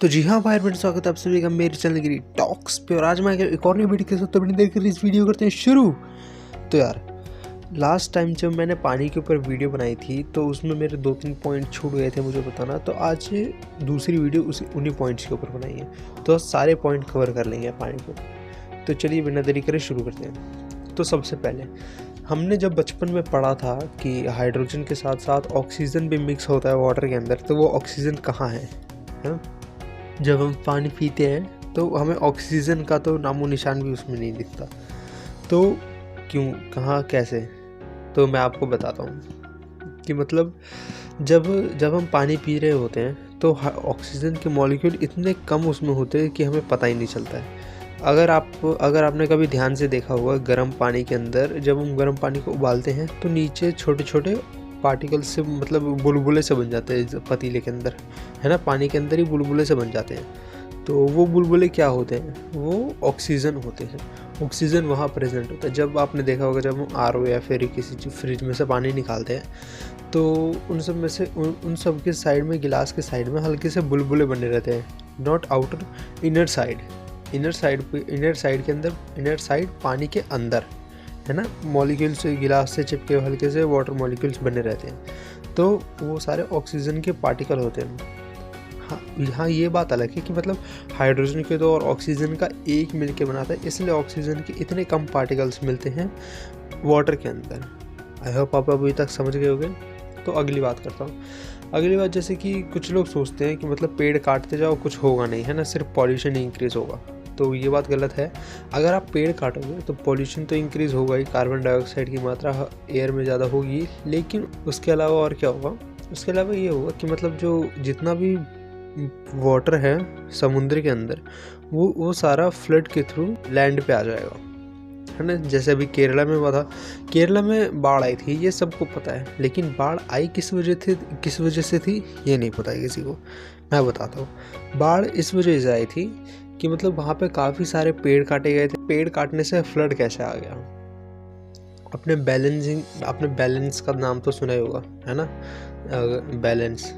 तो जी हाँ भाई फ्रेंड्स, स्वागत है आप सभी का मेरे चैनल गिरी टॉक्स पे। और आज मैं एक और नई वीडियो के साथ तो देखकर इस वीडियो करते हैं शुरू। तो यार लास्ट टाइम जब मैंने पानी के ऊपर वीडियो बनाई थी तो उसमें मेरे 2-3 पॉइंट छूट गए थे मुझे बताना। तो आज दूसरी वीडियो उन्हीं पॉइंट्स के ऊपर बनाई है, तो सारे पॉइंट कवर कर लेंगे पानी के ऊपर। तो चलिए बिना देरी करे शुरू करते हैं। तो सबसे पहले हमने जब बचपन में पढ़ा था कि हाइड्रोजन के साथ साथ ऑक्सीजन भी मिक्स होता है वाटर के अंदर, तो वो ऑक्सीजन कहाँ है ना? जब हम पानी पीते हैं तो हमें ऑक्सीजन का तो नामो निशान भी उसमें नहीं दिखता। तो क्यों, कहाँ, कैसे? तो मैं आपको बताता हूँ कि मतलब जब हम पानी पी रहे होते हैं तो ऑक्सीजन के मॉलिक्यूल इतने कम उसमें होते हैं कि हमें पता ही नहीं चलता है। अगर आपने कभी ध्यान से देखा होगा, गर्म पानी के अंदर जब हम गर्म पानी को उबालते हैं तो नीचे छोटे छोटे पार्टिकल्स से, मतलब बुलबुले से बन जाते हैं पतीले के अंदर, है ना? पानी के अंदर ही बुलबुले से बन जाते हैं। तो वो बुलबुले क्या होते हैं? वो ऑक्सीजन होते हैं। ऑक्सीजन वहाँ प्रेजेंट होता है। जब आपने देखा होगा, जब हम आरओ या फिर किसी फ्रिज में से पानी निकालते हैं तो उन सब में से उन सब के साइड में, गिलास के साइड में हल्के से बुलबुले बने रहते हैं। नॉट आउटर, इनर साइड के अंदर, इनर साइड पानी के अंदर, है ना? मॉलिक्यूल्स गिलास से चिपके हल्के से वाटर मॉलिक्यूल्स बने रहते हैं। तो वो सारे ऑक्सीजन के पार्टिकल होते हैं। हाँ, यहाँ ये बात अलग है कि मतलब हाइड्रोजन के दो और ऑक्सीजन का एक मिलके बनाता है, इसलिए ऑक्सीजन के इतने कम पार्टिकल्स मिलते हैं वाटर के अंदर। आई होप आप अभी तक समझ गए होंगे। तो अगली बात करता हूँ। अगली बात, जैसे कि कुछ लोग सोचते हैं कि मतलब पेड़ काटते जाओ कुछ होगा नहीं, है ना, सिर्फ पॉल्यूशन ही इंक्रीज़ होगा। तो ये बात गलत है। अगर आप पेड़ काटोगे तो पॉल्यूशन तो इंक्रीज़ होगा ही, कार्बन डाइऑक्साइड की मात्रा एयर में ज़्यादा होगी, लेकिन उसके अलावा और क्या होगा? उसके अलावा ये होगा कि मतलब जो जितना भी वाटर है समुद्र के अंदर, वो सारा फ्लड के थ्रू लैंड पे आ जाएगा, है ना? जैसे अभी केरला में हुआ था। केरला में बाढ़ आई थी, ये सबको पता है, लेकिन बाढ़ आई किस वजह से थी ये नहीं पता है किसी को। मैं बताता हूँ। बाढ़ इस वजह से आई थी कि मतलब वहाँ पे काफ़ी सारे पेड़ काटे गए थे। पेड़ काटने से फ्लड कैसे आ गया? आपने बैलेंस का नाम तो सुना ही होगा, है ना? बैलेंस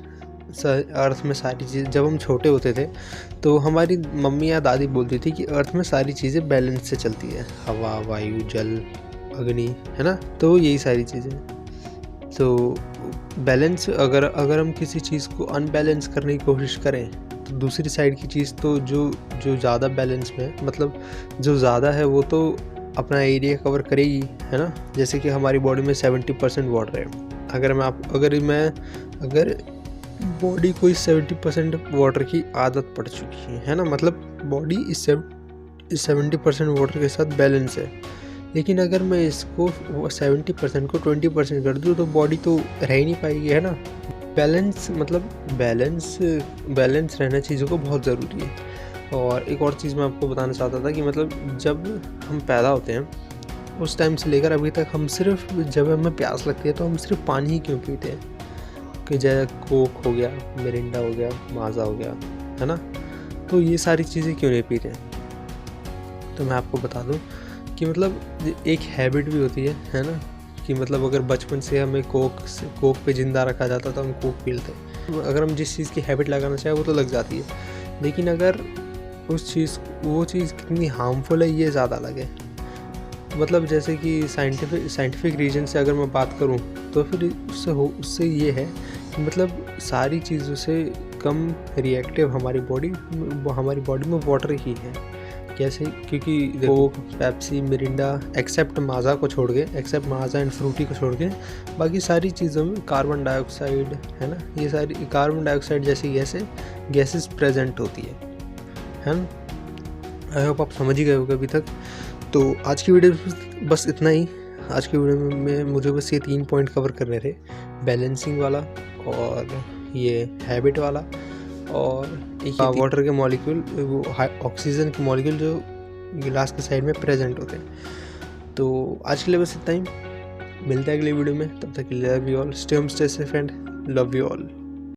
अर्थ में सारी चीज़, जब हम छोटे होते थे तो हमारी मम्मी या दादी बोलती थी कि अर्थ में सारी चीज़ें बैलेंस से चलती है, हवा, वायु, जल, अग्नि, है ना? तो यही सारी चीज़ें। तो बैलेंस, अगर हम किसी चीज़ को अनबैलेंस करने की कोशिश करें तो दूसरी साइड की चीज़ तो जो ज़्यादा बैलेंस में, मतलब जो ज़्यादा है वो तो अपना एरिया कवर करेगी, है ना? जैसे कि हमारी बॉडी में 70% वाटर है। अगर बॉडी को 70% वाटर की आदत पड़ चुकी है ना, मतलब बॉडी इस 70% वाटर के साथ बैलेंस है। लेकिन अगर मैं इसको 70% को 20% कर दूँ तो बॉडी तो रह ही नहीं पाएगी, है ना? बैलेंस, मतलब बैलेंस रहना चीज़ों को बहुत ज़रूरी है। और एक और चीज़ मैं आपको बताना चाहता था कि मतलब जब हम पैदा होते हैं उस टाइम से लेकर अभी तक हम सिर्फ, जब हमें प्यास लगती है तो हम सिर्फ पानी ही क्यों पीते हैं? कि जैसे कोक हो गया, मिरिंडा हो गया, माज़ा हो गया, है ना? तो ये सारी चीज़ें क्यों नहीं पीते हैं? तो मैं आपको बता दूं कि मतलब एक हैबिट भी होती है ना? कि मतलब अगर बचपन से हमें कोक पे ज़िंदा रखा जाता तो हम कोक पी लेते। अगर हम जिस चीज़ की हैबिट लगाना चाहें वो तो लग जाती है, लेकिन अगर वो चीज़ कितनी हार्मफुल है ये ज़्यादा अलग है। मतलब जैसे कि साइंटिफिक रीजन से अगर मैं बात करूं तो फिर उससे ये है कि मतलब सारी चीज़ों से कम रिएक्टिव हमारी बॉडी में वाटर ही है। कैसे? क्योंकि Coke, Pepsi, Mirinda, except Maaza and Frooti को छोड़ के बाकी सारी चीज़ों में कार्बन डाइऑक्साइड, है ना, ये सारी कार्बन डाइऑक्साइड जैसी गैसेस प्रेजेंट होती है ना? आई होप आप समझ ही गए होगे अभी तक। तो आज की वीडियो बस इतना ही। आज की वीडियो में मुझे बस ये 3 पॉइंट कवर करने थे, बैलेंसिंग वाला और ये हैबिट वाला और एक वाटर के मॉलिक्यूल, वो ऑक्सीजन के मॉलिक्यूल जो गिलास के साइड में प्रेजेंट होते हैं। तो आज के लिए बस इतना ही। मिलता है अगले वीडियो में, तब तक के लिए love you all, stay home, stay safe and love you all.